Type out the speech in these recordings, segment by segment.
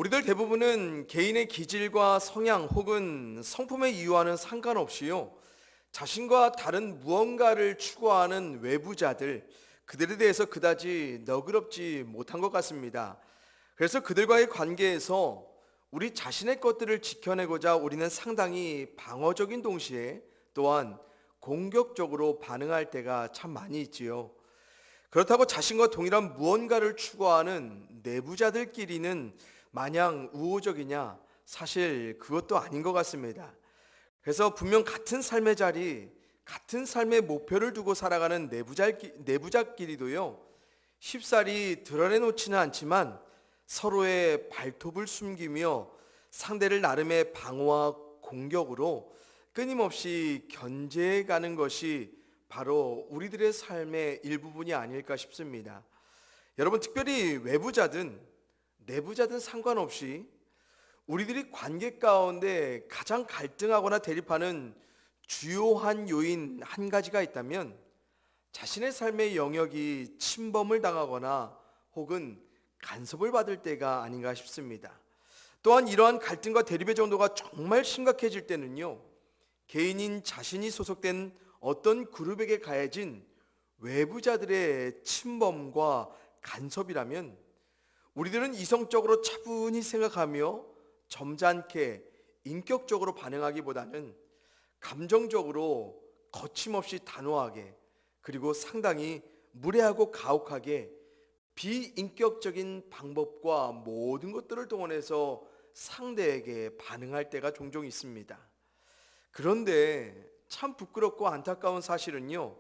우리들 대부분은 개인의 기질과 성향 혹은 성품의 이유와는 상관없이요, 자신과 다른 무언가를 추구하는 외부자들, 그들에 대해서 그다지 너그럽지 못한 것 같습니다. 그래서 그들과의 관계에서 우리 자신의 것들을 지켜내고자 우리는 상당히 방어적인 동시에 또한 공격적으로 반응할 때가 참 많이 있지요. 그렇다고 자신과 동일한 무언가를 추구하는 내부자들끼리는 마냥 우호적이냐? 사실 그것도 아닌 것 같습니다. 그래서 분명 같은 삶의 자리, 같은 삶의 목표를 두고 살아가는 내부자끼리도요, 쉽사리 드러내놓지는 않지만 서로의 발톱을 숨기며 상대를 나름의 방어와 공격으로 끊임없이 견제해가는 것이 바로 우리들의 삶의 일부분이 아닐까 싶습니다. 여러분, 특별히 외부자든 내부자든 상관없이 우리들이 관계 가운데 가장 갈등하거나 대립하는 주요한 요인 한 가지가 있다면 자신의 삶의 영역이 침범을 당하거나 혹은 간섭을 받을 때가 아닌가 싶습니다. 또한 이러한 갈등과 대립의 정도가 정말 심각해질 때는요, 개인인 자신이 소속된 어떤 그룹에게 가해진 외부자들의 침범과 간섭이라면 우리들은 이성적으로 차분히 생각하며 점잖게 인격적으로 반응하기보다는 감정적으로 거침없이 단호하게, 그리고 상당히 무례하고 가혹하게 비인격적인 방법과 모든 것들을 동원해서 상대에게 반응할 때가 종종 있습니다. 그런데 참 부끄럽고 안타까운 사실은요,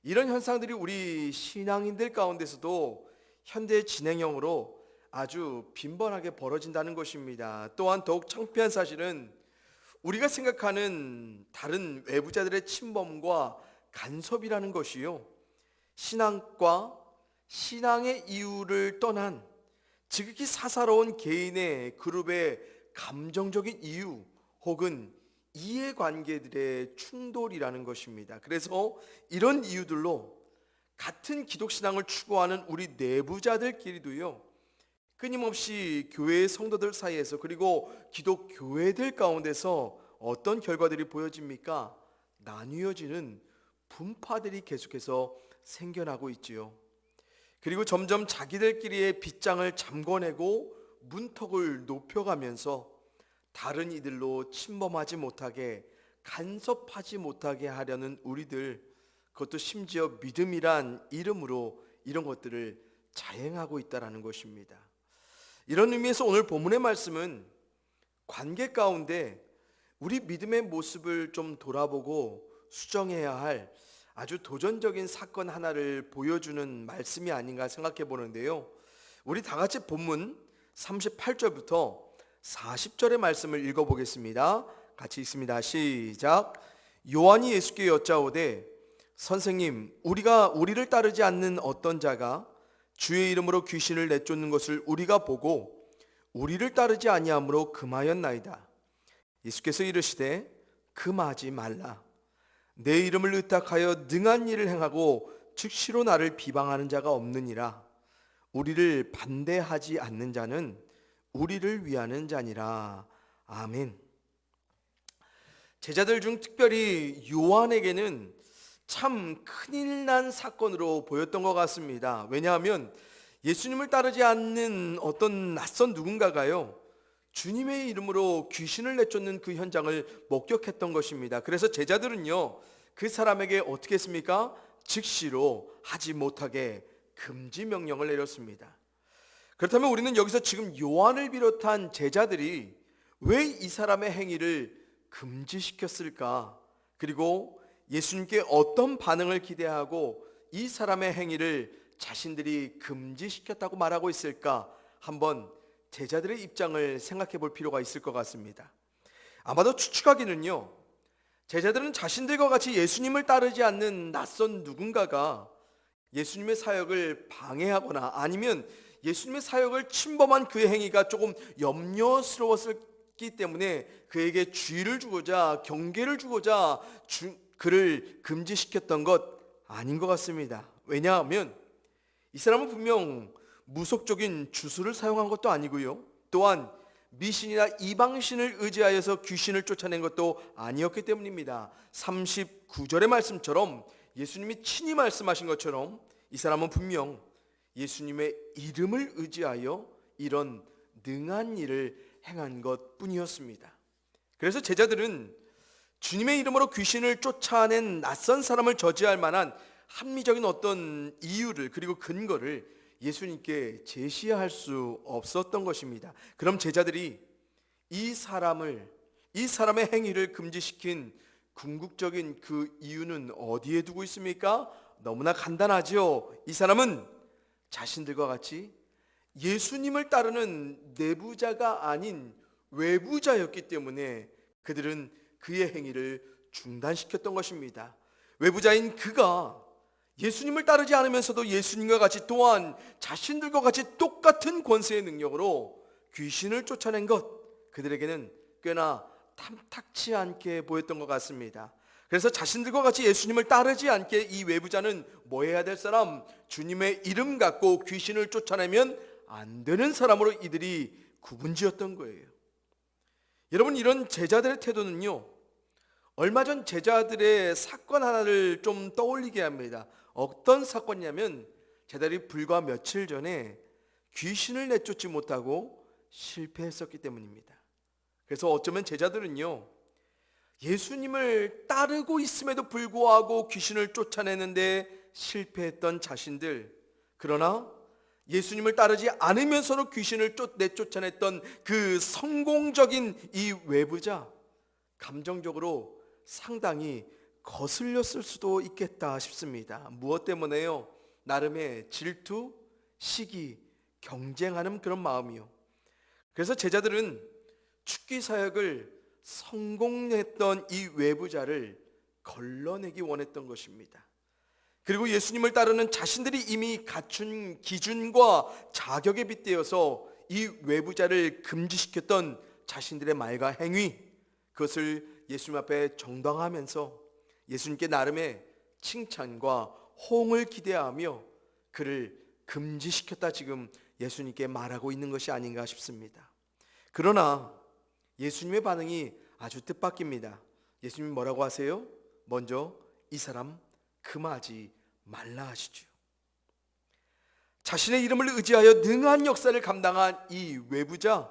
이런 현상들이 우리 신앙인들 가운데서도 현대 진행형으로 아주 빈번하게 벌어진다는 것입니다. 또한 더욱 창피한 사실은 우리가 생각하는 다른 외부자들의 침범과 간섭이라는 것이요, 신앙과 신앙의 이유를 떠난 지극히 사사로운 개인의 그룹의 감정적인 이유 혹은 이해관계들의 충돌이라는 것입니다. 그래서 이런 이유들로 같은 기독신앙을 추구하는 우리 내부자들끼리도요, 끊임없이 교회의 성도들 사이에서, 그리고 기독교회들 가운데서 어떤 결과들이 보여집니까? 나뉘어지는 분파들이 계속해서 생겨나고 있지요. 그리고 점점 자기들끼리의 빗장을 잠궈내고 문턱을 높여가면서 다른 이들로 침범하지 못하게, 간섭하지 못하게 하려는 우리들, 그것도 심지어 믿음이란 이름으로 이런 것들을 자행하고 있다는 것입니다. 이런 의미에서 오늘 본문의 말씀은 관계 가운데 우리 믿음의 모습을 좀 돌아보고 수정해야 할 아주 도전적인 사건 하나를 보여주는 말씀이 아닌가 생각해 보는데요, 우리 다 같이 본문 38절부터 40절의 말씀을 읽어보겠습니다. 같이 읽습니다. 시작. 요한이 예수께 여짜오되 선생님, 우리를 따르지 않는 어떤 자가 주의 이름으로 귀신을 내쫓는 것을 우리가 보고 우리를 따르지 아니하므로 금하였나이다. 예수께서 이르시되 금하지 말라. 내 이름을 의탁하여 능한 일을 행하고 즉시로 나를 비방하는 자가 없느니라. 우리를 반대하지 않는 자는 우리를 위하는 자니라. 아멘. 제자들 중 특별히 요한에게는 참 큰일 난 사건으로 보였던 것 같습니다. 왜냐하면 예수님을 따르지 않는 어떤 낯선 누군가가요, 주님의 이름으로 귀신을 내쫓는 그 현장을 목격했던 것입니다. 그래서 제자들은요, 그 사람에게 어떻게 했습니까? 즉시로 하지 못하게 금지 명령을 내렸습니다. 그렇다면 우리는 여기서 지금 요한을 비롯한 제자들이 왜 이 사람의 행위를 금지시켰을까? 그리고 예수님께 어떤 반응을 기대하고 이 사람의 행위를 자신들이 금지시켰다고 말하고 있을까? 한번 제자들의 입장을 생각해 볼 필요가 있을 것 같습니다. 아마도 추측하기는요, 제자들은 자신들과 같이 예수님을 따르지 않는 낯선 누군가가 예수님의 사역을 방해하거나 아니면 예수님의 사역을 침범한 그의 행위가 조금 염려스러웠기 때문에 그에게 주의를 주고자, 경계를 주고자 그를 금지시켰던 것 아닌 것 같습니다. 왜냐하면 이 사람은 분명 무속적인 주술을 사용한 것도 아니고요, 또한 미신이나 이방신을 의지하여서 귀신을 쫓아낸 것도 아니었기 때문입니다. 39절의 말씀처럼 예수님이 친히 말씀하신 것처럼 이 사람은 분명 예수님의 이름을 의지하여 이런 능한 일을 행한 것뿐이었습니다. 그래서 제자들은 주님의 이름으로 귀신을 쫓아낸 낯선 사람을 저지할 만한 합리적인 어떤 이유를 그리고 근거를 예수님께 제시할 수 없었던 것입니다. 그럼 제자들이 이 사람의 행위를 금지시킨 궁극적인 그 이유는 어디에 두고 있습니까? 너무나 간단하죠. 이 사람은 자신들과 같이 예수님을 따르는 내부자가 아닌 외부자였기 때문에 그들은 그의 행위를 중단시켰던 것입니다. 외부자인 그가 예수님을 따르지 않으면서도 예수님과 같이 또한 자신들과 같이 똑같은 권세의 능력으로 귀신을 쫓아낸 것, 그들에게는 꽤나 탐탁치 않게 보였던 것 같습니다. 그래서 자신들과 같이 예수님을 따르지 않게 이 외부자는 뭐 해야 될 사람? 주님의 이름 갖고 귀신을 쫓아내면 안 되는 사람으로 이들이 구분지었던 거예요. 여러분, 이런 제자들의 태도는요, 얼마 전 제자들의 사건 하나를 좀 떠올리게 합니다. 어떤 사건이냐면 제자들이 불과 며칠 전에 귀신을 내쫓지 못하고 실패했었기 때문입니다. 그래서 어쩌면 제자들은요, 예수님을 따르고 있음에도 불구하고 귀신을 쫓아내는데 실패했던 자신들, 그러나 예수님을 따르지 않으면서도 귀신을 내쫓아냈던 그 성공적인 이 외부자, 감정적으로 상당히 거슬렸을 수도 있겠다 싶습니다. 무엇 때문에요? 나름의 질투, 시기, 경쟁하는 그런 마음이요. 그래서 제자들은 축기 사역을 성공했던 이 외부자를 걸러내기 원했던 것입니다. 그리고 예수님을 따르는 자신들이 이미 갖춘 기준과 자격에 빗대어서 이 외부자를 금지시켰던 자신들의 말과 행위, 그것을 예수님 앞에 정당하면서 예수님께 나름의 칭찬과 호응을 기대하며 그를 금지시켰다, 지금 예수님께 말하고 있는 것이 아닌가 싶습니다. 그러나 예수님의 반응이 아주 뜻밖입니다. 예수님이 뭐라고 하세요? 먼저 이 사람 금하지 말라 하시죠. 자신의 이름을 의지하여 능한 역사를 감당한 이 외부자,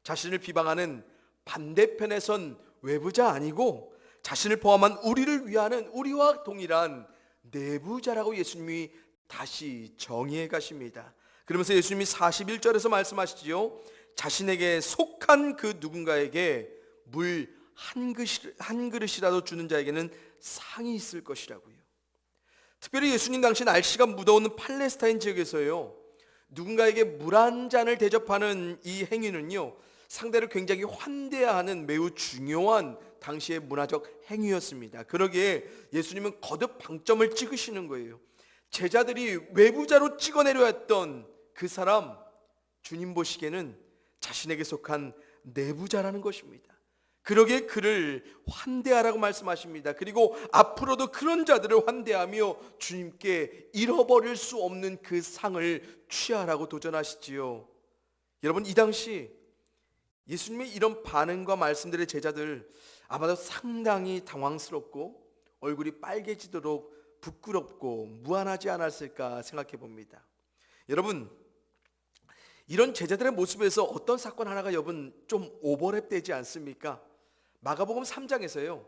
자신을 비방하는 반대편에 선 외부자 아니고 자신을 포함한 우리를 위하는, 우리와 동일한 내부자라고 예수님이 다시 정의해 가십니다. 그러면서 예수님이 41절에서 말씀하시지요, 자신에게 속한 그 누군가에게 물 한 그릇이라도 주는 자에게는 상이 있을 것이라고요. 특별히 예수님 당시 날씨가 무더운 팔레스타인 지역에서요, 누군가에게 물 한 잔을 대접하는 이 행위는요, 상대를 굉장히 환대하는 매우 중요한 당시의 문화적 행위였습니다. 그러기에 예수님은 거듭 방점을 찍으시는 거예요. 제자들이 외부자로 찍어내려 했던 그 사람, 주님 보시기에는 자신에게 속한 내부자라는 것입니다. 그러기에 그를 환대하라고 말씀하십니다. 그리고 앞으로도 그런 자들을 환대하며 주님께 잃어버릴 수 없는 그 상을 취하라고 도전하시지요. 여러분, 이 당시 예수님의 이런 반응과 말씀들의 제자들 아마도 상당히 당황스럽고 얼굴이 빨개지도록 부끄럽고 무안하지 않았을까 생각해 봅니다. 여러분, 이런 제자들의 모습에서 어떤 사건 하나가 여러분 좀 오버랩 되지 않습니까? 마가복음 3장에서요,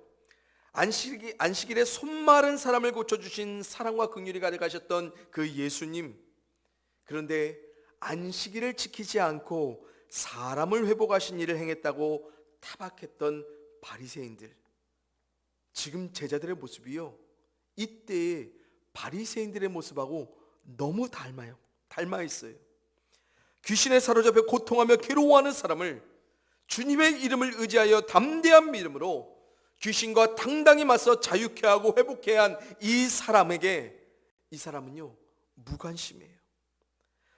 안식일에 손마른 사람을 고쳐주신 사랑과 긍휼이 가득하셨던 그 예수님, 그런데 안식일을 지키지 않고 사람을 회복하신 일을 행했다고 타박했던 바리새인들, 지금 제자들의 모습이요, 이때의 바리새인들의 모습하고 너무 닮아 있어요. 귀신에 사로잡혀 고통하며 괴로워하는 사람을 주님의 이름을 의지하여 담대한 믿음으로 귀신과 당당히 맞서 자유케 하고 회복케 한 이 사람에게, 이 사람은요, 무관심해요.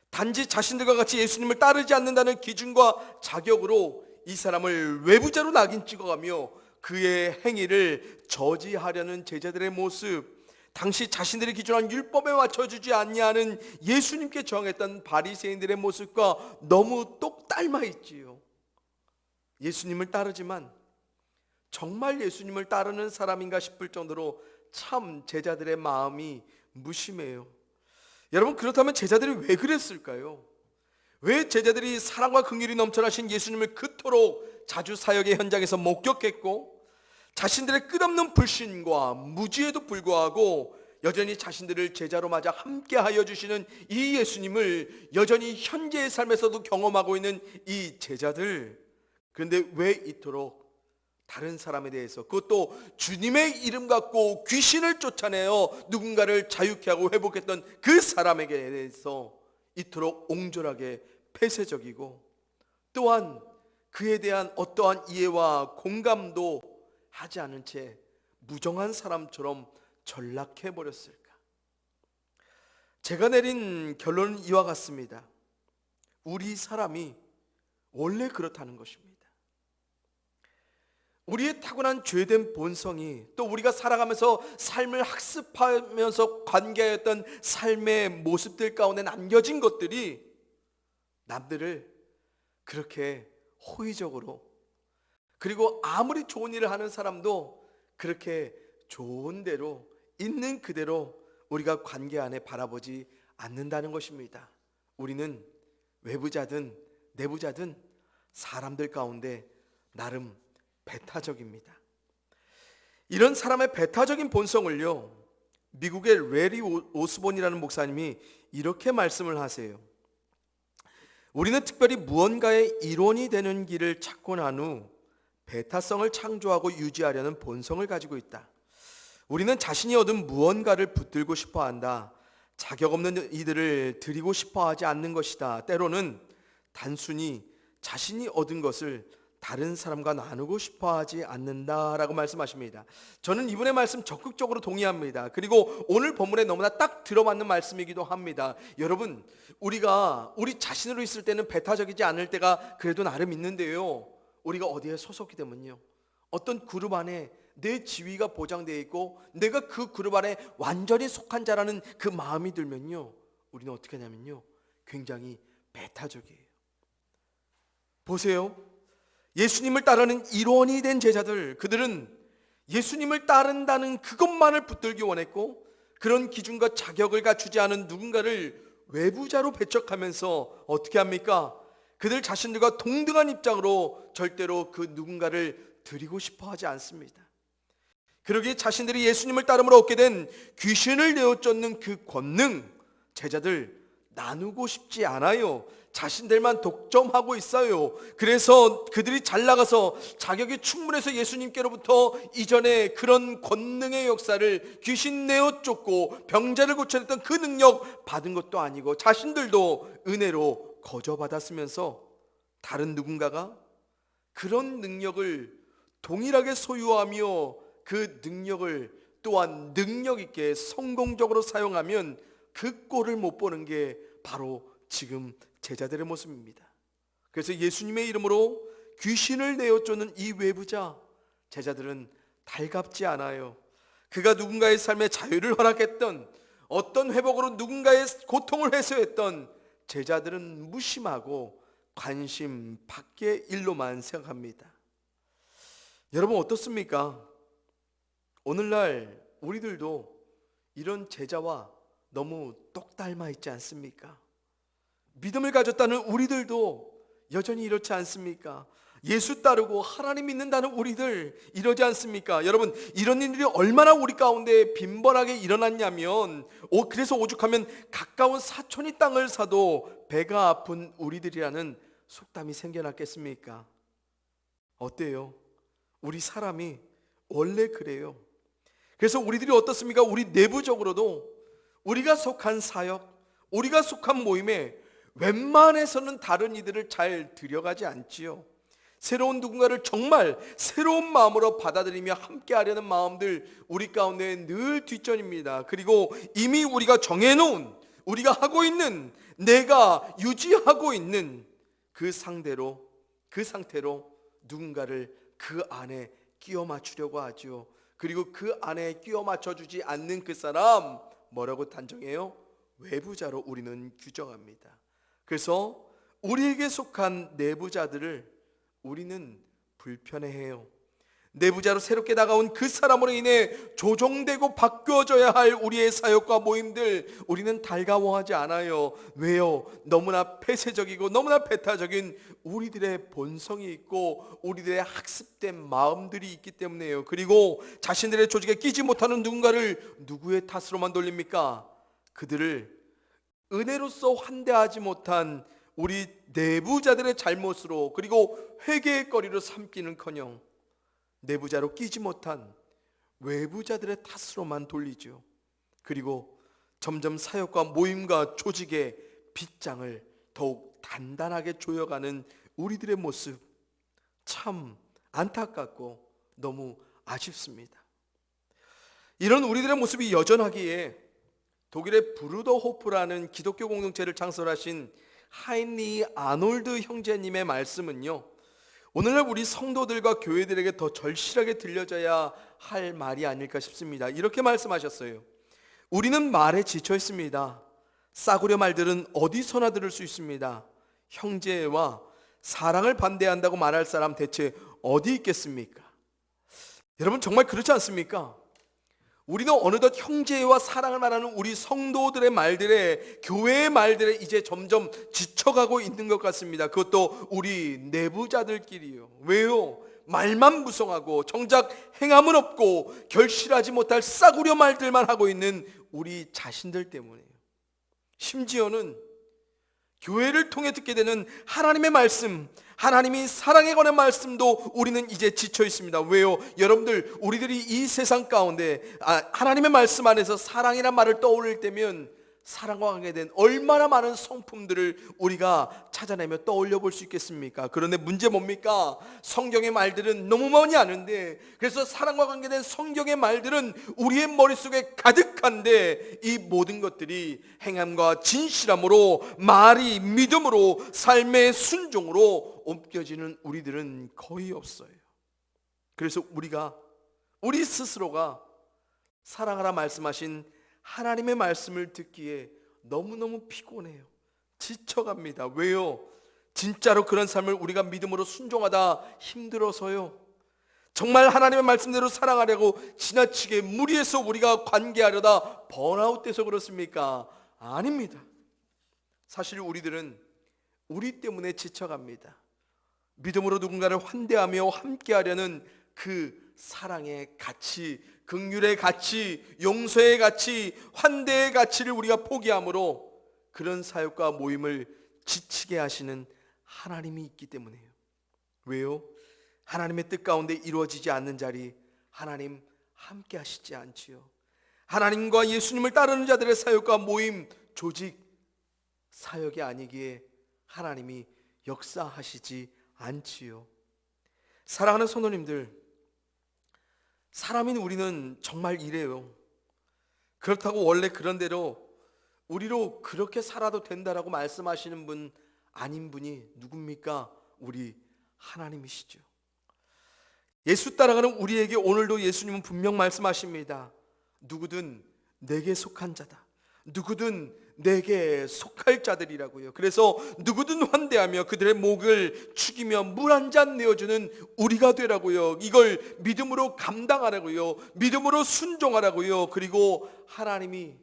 단지 자신들과 같이 예수님을 따르지 않는다는 기준과 자격으로 이 사람을 외부자로 낙인 찍어가며 그의 행위를 저지하려는 제자들의 모습, 당시 자신들이 기준한 율법에 맞춰주지 아니하는 예수님께 정했던 바리새인들의 모습과 너무 똑 닮아 있지요. 예수님을 따르지만 정말 예수님을 따르는 사람인가 싶을 정도로 참 제자들의 마음이 무심해요. 여러분, 그렇다면 제자들이 왜 그랬을까요? 왜 제자들이 사랑과 긍휼이 넘쳐나신 예수님을 그토록 자주 사역의 현장에서 목격했고 자신들의 끝없는 불신과 무지에도 불구하고 여전히 자신들을 제자로 맞아 함께하여 주시는 이 예수님을 여전히 현재의 삶에서도 경험하고 있는 이 제자들, 그런데 왜 이토록 다른 사람에 대해서, 그것도 주님의 이름 갖고 귀신을 쫓아내어 누군가를 자유케 하고 회복했던 그 사람에게 대해서 이토록 옹졸하게 폐쇄적이고 또한 그에 대한 어떠한 이해와 공감도 하지 않은 채 무정한 사람처럼 전락해 버렸을까? 제가 내린 결론은 이와 같습니다. 우리 사람이 원래 그렇다는 것입니다. 우리의 타고난 죄된 본성이, 또 우리가 살아가면서 삶을 학습하면서 관계하였던 삶의 모습들 가운데 남겨진 것들이 남들을 그렇게 호의적으로, 그리고 아무리 좋은 일을 하는 사람도 그렇게 좋은 대로 있는 그대로 우리가 관계 안에 바라보지 않는다는 것입니다. 우리는 외부자든 내부자든 사람들 가운데 나름 배타적입니다. 이런 사람의 배타적인 본성을요, 미국의 레리 오스본이라는 목사님이 이렇게 말씀을 하세요. 우리는 특별히 무언가의 일원이 되는 길을 찾고 난 후 배타성을 창조하고 유지하려는 본성을 가지고 있다. 우리는 자신이 얻은 무언가를 붙들고 싶어 한다. 자격 없는 이들을 드리고 싶어 하지 않는 것이다. 때로는 단순히 자신이 얻은 것을 다른 사람과 나누고 싶어 하지 않는다라고 말씀하십니다. 저는 이분의 말씀 적극적으로 동의합니다. 그리고 오늘 본문에 너무나 딱 들어맞는 말씀이기도 합니다. 여러분, 우리가 우리 자신으로 있을 때는 배타적이지 않을 때가 그래도 나름 있는데요, 우리가 어디에 소속이 되면요, 어떤 그룹 안에 내 지위가 보장되어 있고 내가 그 그룹 안에 완전히 속한 자라는 그 마음이 들면요, 우리는 어떻게 하냐면요, 굉장히 배타적이에요. 보세요, 예수님을 따르는 일원이 된 제자들, 그들은 예수님을 따른다는 그것만을 붙들기 원했고 그런 기준과 자격을 갖추지 않은 누군가를 외부자로 배척하면서 어떻게 합니까? 그들 자신들과 동등한 입장으로 절대로 그 누군가를 드리고 싶어 하지 않습니다. 그러기에 자신들이 예수님을 따름으로 얻게 된 귀신을 내어쫓는 그 권능, 제자들 나누고 싶지 않아요. 자신들만 독점하고 있어요. 그래서 그들이 잘 나가서 자격이 충분해서 예수님께로부터 이전에 그런 권능의 역사를, 귀신 내어쫓고 병자를 고쳐냈던 그 능력 받은 것도 아니고 자신들도 은혜로 거저받았으면서 다른 누군가가 그런 능력을 동일하게 소유하며 그 능력을 또한 능력 있게 성공적으로 사용하면 그 꼴을 못 보는 게 바로 지금 제자들의 모습입니다. 그래서 예수님의 이름으로 귀신을 내어쫓는 이 외부자, 제자들은 달갑지 않아요. 그가 누군가의 삶에 자유를 허락했던, 어떤 회복으로 누군가의 고통을 해소했던, 제자들은 무심하고 관심 밖의 일로만 생각합니다. 여러분 어떻습니까? 오늘날 우리들도 이런 제자와 너무 똑 닮아 있지 않습니까? 믿음을 가졌다는 우리들도 여전히 이렇지 않습니까? 예수 따르고 하나님 믿는다는 우리들 이러지 않습니까? 여러분, 이런 일들이 얼마나 우리 가운데 빈번하게 일어났냐면, 그래서 오죽하면 가까운 사촌이 땅을 사도 배가 아픈 우리들이라는 속담이 생겨났겠습니까? 어때요? 우리 사람이 원래 그래요. 그래서 우리들이 어떻습니까? 우리 내부적으로도 우리가 속한 사역, 우리가 속한 모임에 웬만해서는 다른 이들을 잘 들여가지 않지요. 새로운 누군가를 정말 새로운 마음으로 받아들이며 함께 하려는 마음들 우리 가운데 늘 뒷전입니다. 그리고 이미 우리가 정해놓은, 우리가 하고 있는, 내가 유지하고 있는 그 상태로 누군가를 그 안에 끼워 맞추려고 하죠. 그리고 그 안에 끼워 맞춰주지 않는 그 사람 뭐라고 단정해요? 외부자로 우리는 규정합니다. 그래서 우리에게 속한 내부자들을 우리는 불편해해요. 내부자로 새롭게 다가온 그 사람으로 인해 조정되고 바뀌어져야 할 우리의 사역과 모임들 우리는 달가워하지 않아요. 왜요? 너무나 폐쇄적이고 너무나 배타적인 우리들의 본성이 있고 우리들의 학습된 마음들이 있기 때문에요. 그리고 자신들의 조직에 끼지 못하는 누군가를 누구의 탓으로만 돌립니까? 그들을 은혜로서 환대하지 못한 우리 내부자들의 잘못으로, 그리고 회개의 거리로 삼기는커녕 내부자로 끼지 못한 외부자들의 탓으로만 돌리죠. 그리고 점점 사역과 모임과 조직의 빗장을 더욱 단단하게 조여가는 우리들의 모습, 참 안타깝고 너무 아쉽습니다. 이런 우리들의 모습이 여전하기에 독일의 브루더호프라는 기독교 공동체를 창설하신 하인리 아놀드 형제님의 말씀은요, 오늘날 우리 성도들과 교회들에게 더 절실하게 들려져야 할 말이 아닐까 싶습니다. 이렇게 말씀하셨어요. 우리는 말에 지쳐 있습니다. 싸구려 말들은 어디서나 들을 수 있습니다. 형제와 사랑을 반대한다고 말할 사람 대체 어디 있겠습니까? 여러분, 정말 그렇지 않습니까? 우리는 어느덧 형제와 사랑을 말하는 우리 성도들의 말들에, 교회의 말들에 이제 점점 지쳐가고 있는 것 같습니다. 그것도 우리 내부자들끼리요. 왜요? 말만 무성하고 정작 행함은 없고 결실하지 못할 싸구려 말들만 하고 있는 우리 자신들 때문이에요. 심지어는 교회를 통해 듣게 되는 하나님의 말씀, 하나님이 사랑에 관한 말씀도 우리는 이제 지쳐 있습니다. 왜요? 여러분들, 우리들이 이 세상 가운데 하나님의 말씀 안에서 사랑이란 말을 떠올릴 때면 사랑과 관계된 얼마나 많은 성품들을 우리가 찾아내며 떠올려 볼 수 있겠습니까? 그런데 문제 뭡니까? 성경의 말들은 너무 많이 아는데, 그래서 사랑과 관계된 성경의 말들은 우리의 머릿속에 가득한데, 이 모든 것들이 행함과 진실함으로, 말이 믿음으로, 삶의 순종으로 옮겨지는 우리들은 거의 없어요. 그래서 우리 스스로가 사랑하라 말씀하신 하나님의 말씀을 듣기에 너무너무 피곤해요. 지쳐갑니다. 왜요? 진짜로 그런 삶을 우리가 믿음으로 순종하다 힘들어서요. 정말 하나님의 말씀대로 사랑하려고 지나치게 무리해서 우리가 관계하려다 번아웃돼서 그렇습니까? 아닙니다. 사실 우리들은 우리 때문에 지쳐갑니다. 믿음으로 누군가를 환대하며 함께하려는 그 사랑의 가치, 긍휼의 가치, 용서의 가치, 환대의 가치를 우리가 포기함으로 그런 사역과 모임을 지치게 하시는 하나님이 있기 때문이에요. 왜요? 하나님의 뜻 가운데 이루어지지 않는 자리, 하나님 함께 하시지 않지요. 하나님과 예수님을 따르는 자들의 사역과 모임, 조직, 사역이 아니기에 하나님이 역사하시지 않지요. 사랑하는 성도님들, 사람인 우리는 정말 이래요. 그렇다고 원래 그런 대로 우리로 그렇게 살아도 된다라고 말씀하시는 분 아닌 분이 누굽니까? 우리 하나님이시죠. 예수 따라가는 우리에게 오늘도 예수님은 분명 말씀하십니다. 누구든 내게 속한 자다. 누구든 내게 속할 자들이라고요. 그래서 누구든 환대하며 그들의 목을 축이며 물 한 잔 내어주는 우리가 되라고요. 이걸 믿음으로 감당하라고요. 믿음으로 순종하라고요. 그리고 하나님이,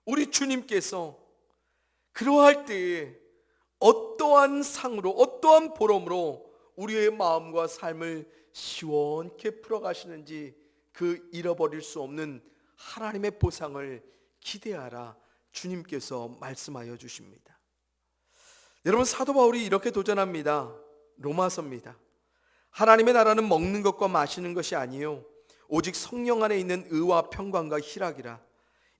우리 주님께서 그러할 때에 어떠한 상으로, 어떠한 보람으로 우리의 마음과 삶을 시원케 풀어가시는지 그 잃어버릴 수 없는 하나님의 보상을 기대하라, 주님께서 말씀하여 주십니다. 여러분, 사도 바울이 이렇게 도전합니다. 로마서입니다. 하나님의 나라는 먹는 것과 마시는 것이 아니요 오직 성령 안에 있는 의와 평강과 희락이라.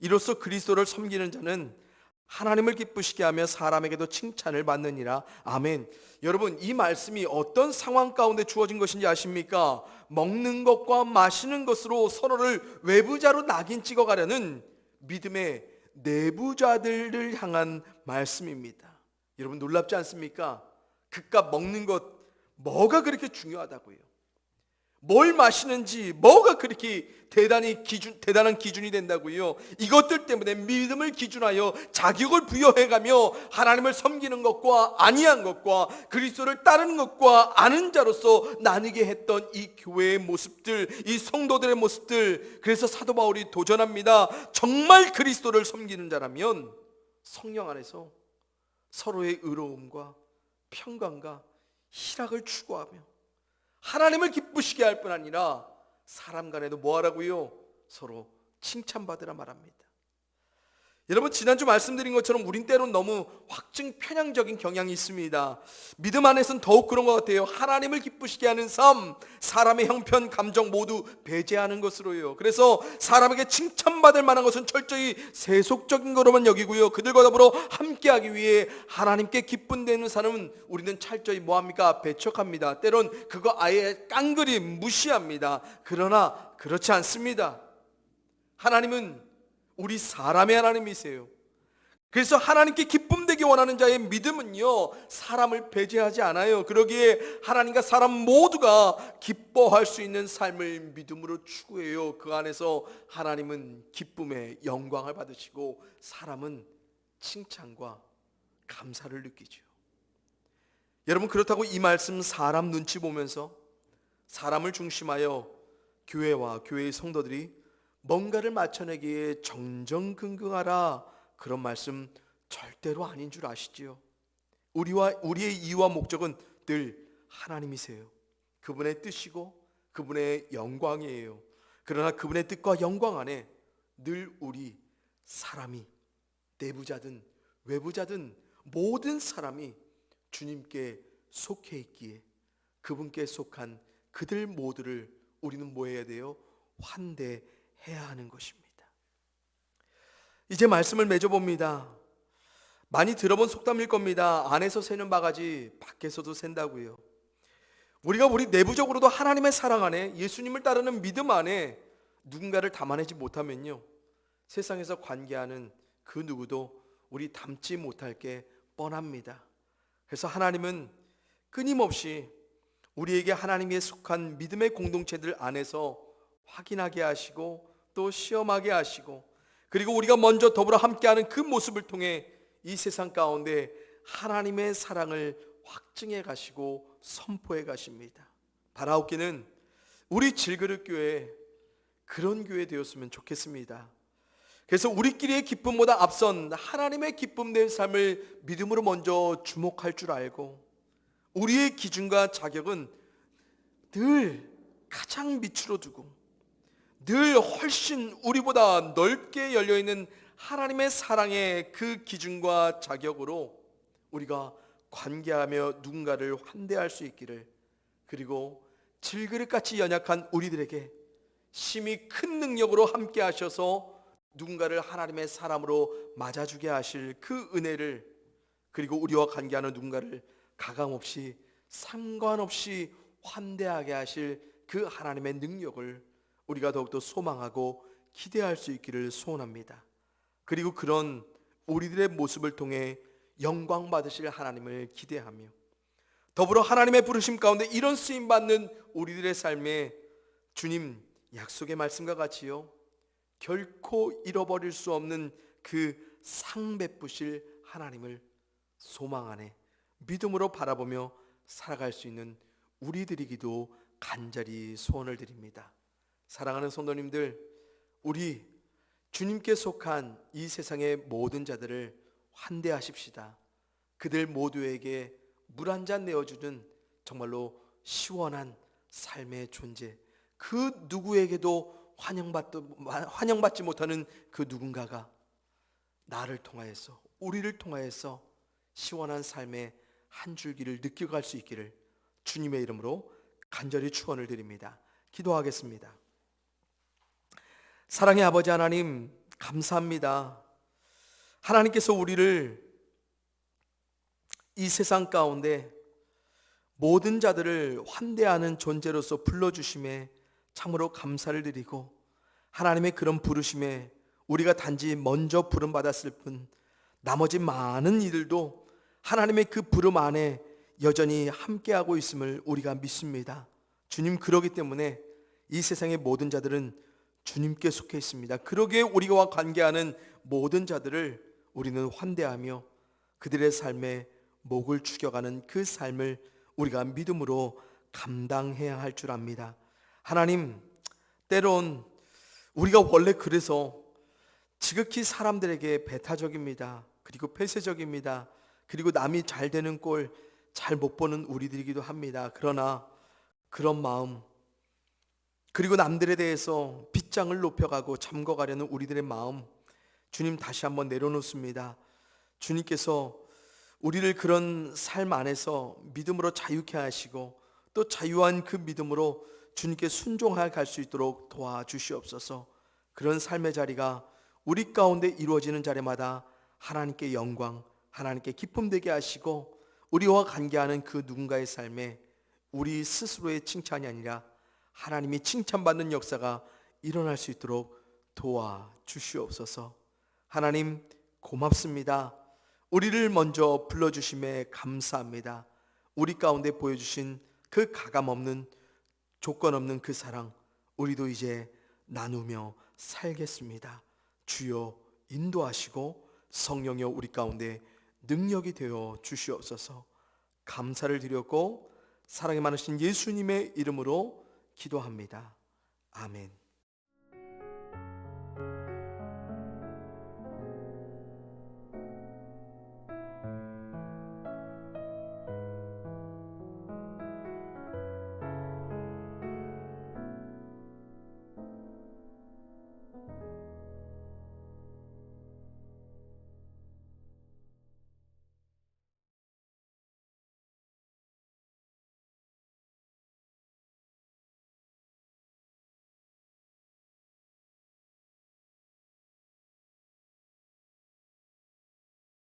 이로써 그리스도를 섬기는 자는 하나님을 기쁘시게 하며 사람에게도 칭찬을 받느니라. 아멘. 여러분, 이 말씀이 어떤 상황 가운데 주어진 것인지 아십니까? 먹는 것과 마시는 것으로 서로를 외부자로 낙인 찍어가려는 믿음의 내부자들을 향한 말씀입니다. 여러분, 놀랍지 않습니까? 그깟 먹는 것, 뭐가 그렇게 중요하다고요? 뭘 마시는지 뭐가 그렇게 대단한 기준이 된다고요? 이것들 때문에 믿음을 기준하여 자격을 부여해가며 하나님을 섬기는 것과 아니한 것과 그리스도를 따르는 것과 아는 자로서 나뉘게 했던 이 교회의 모습들, 이 성도들의 모습들. 그래서 사도 바울이 도전합니다. 정말 그리스도를 섬기는 자라면 성령 안에서 서로의 의로움과 평강과 희락을 추구하며 하나님을 기쁘시게 할 뿐 아니라 사람 간에도 뭐하라고요? 서로 칭찬받으라 말합니다. 여러분, 지난주 말씀드린 것처럼 우린 때론 너무 확증 편향적인 경향이 있습니다. 믿음 안에서는 더욱 그런 것 같아요. 하나님을 기쁘시게 하는 삶, 사람의 형편, 감정 모두 배제하는 것으로요. 그래서 사람에게 칭찬받을 만한 것은 철저히 세속적인 거로만 여기고요. 그들과 더불어 함께하기 위해 하나님께 기쁨 되는 삶은 우리는 철저히 뭐합니까? 배척합니다. 때론 그거 아예 깡그리 무시합니다. 그러나 그렇지 않습니다. 하나님은 우리 사람의 하나님이세요. 그래서 하나님께 기쁨 되기 원하는 자의 믿음은요, 사람을 배제하지 않아요. 그러기에 하나님과 사람 모두가 기뻐할 수 있는 삶을 믿음으로 추구해요. 그 안에서 하나님은 기쁨의 영광을 받으시고 사람은 칭찬과 감사를 느끼죠. 여러분, 그렇다고 이 말씀 사람 눈치 보면서 사람을 중심하여 교회와 교회의 성도들이 뭔가를 맞춰내기에 정정긍긍하라, 그런 말씀 절대로 아닌 줄 아시지요? 우리의 이유와 목적은 늘 하나님이세요. 그분의 뜻이고 그분의 영광이에요. 그러나 그분의 뜻과 영광 안에 늘 우리 사람이, 내부자든 외부자든 모든 사람이 주님께 속해 있기에 그분께 속한 그들 모두를 우리는 뭐 해야 돼요? 환대해야 하는 것입니다. 이제 말씀을 맺어봅니다. 많이 들어본 속담일 겁니다. 안에서 새는 바가지 밖에서도 샌다고요. 우리가 우리 내부적으로도 하나님의 사랑 안에, 예수님을 따르는 믿음 안에 누군가를 담아내지 못하면요, 세상에서 관계하는 그 누구도 우리 닮지 못할 게 뻔합니다. 그래서 하나님은 끊임없이 우리에게 하나님에 속한 믿음의 공동체들 안에서 확인하게 하시고 또 시험하게 하시고, 그리고 우리가 먼저 더불어 함께하는 그 모습을 통해 이 세상 가운데 하나님의 사랑을 확증해 가시고 선포해 가십니다. 바라옵기는 우리 질그릇교회 그런 교회 되었으면 좋겠습니다. 그래서 우리끼리의 기쁨보다 앞선 하나님의 기쁨 된 삶을 믿음으로 먼저 주목할 줄 알고, 우리의 기준과 자격은 늘 가장 밑으로 두고 늘 훨씬 우리보다 넓게 열려있는 하나님의 사랑의 그 기준과 자격으로 우리가 관계하며 누군가를 환대할 수 있기를, 그리고 질그릇같이 연약한 우리들에게 심히 큰 능력으로 함께 하셔서 누군가를 하나님의 사람으로 맞아주게 하실 그 은혜를, 그리고 우리와 관계하는 누군가를 가감없이 상관없이 환대하게 하실 그 하나님의 능력을 우리가 더욱더 소망하고 기대할 수 있기를 소원합니다. 그리고 그런 우리들의 모습을 통해 영광 받으실 하나님을 기대하며, 더불어 하나님의 부르심 가운데 이런 쓰임 받는 우리들의 삶에 주님 약속의 말씀과 같이요, 결코 잃어버릴 수 없는 그 상 베푸실 하나님을 소망 안에 믿음으로 바라보며 살아갈 수 있는 우리들이기도 간절히 소원을 드립니다. 사랑하는 성도님들, 우리 주님께 속한 이 세상의 모든 자들을 환대하십시다. 그들 모두에게 물 한 잔 내어주는 정말로 시원한 삶의 존재, 그 누구에게도 환영받지 못하는 그 누군가가 나를 통하여서, 우리를 통하여서 시원한 삶의 한 줄기를 느껴갈 수 있기를 주님의 이름으로 간절히 축원을 드립니다. 기도하겠습니다. 사랑의 아버지 하나님, 감사합니다. 하나님께서 우리를 이 세상 가운데 모든 자들을 환대하는 존재로서 불러주심에 참으로 감사를 드리고, 하나님의 그런 부르심에 우리가 단지 먼저 부름받았을 뿐 나머지 많은 이들도 하나님의 그 부름 안에 여전히 함께하고 있음을 우리가 믿습니다. 주님 그러기 때문에 이 세상의 모든 자들은 주님께 속해 있습니다. 그러기에 우리와 관계하는 모든 자들을 우리는 환대하며 그들의 삶에 목을 축여가는 그 삶을 우리가 믿음으로 감당해야 할 줄 압니다. 하나님, 때론 우리가 원래 그래서 지극히 사람들에게 배타적입니다. 그리고 폐쇄적입니다. 그리고 남이 잘 되는 꼴 잘 못 보는 우리들이기도 합니다. 그러나 그런 마음, 그리고 남들에 대해서 빗장을 높여가고 잠궈가려는 우리들의 마음, 주님 다시 한번 내려놓습니다. 주님께서 우리를 그런 삶 안에서 믿음으로 자유케 하시고 또 자유한 그 믿음으로 주님께 순종하여 갈 수 있도록 도와주시옵소서. 그런 삶의 자리가 우리 가운데 이루어지는 자리마다 하나님께 영광, 하나님께 기쁨 되게 하시고 우리와 관계하는 그 누군가의 삶에 우리 스스로의 칭찬이 아니라 하나님이 칭찬받는 역사가 일어날 수 있도록 도와주시옵소서. 하나님 고맙습니다. 우리를 먼저 불러주심에 감사합니다. 우리 가운데 보여주신 그 가감없는 조건 없는 그 사랑, 우리도 이제 나누며 살겠습니다. 주여 인도하시고 성령여 우리 가운데 능력이 되어 주시옵소서. 감사를 드렸고 사랑이 많으신 예수님의 이름으로 기도합니다. 아멘.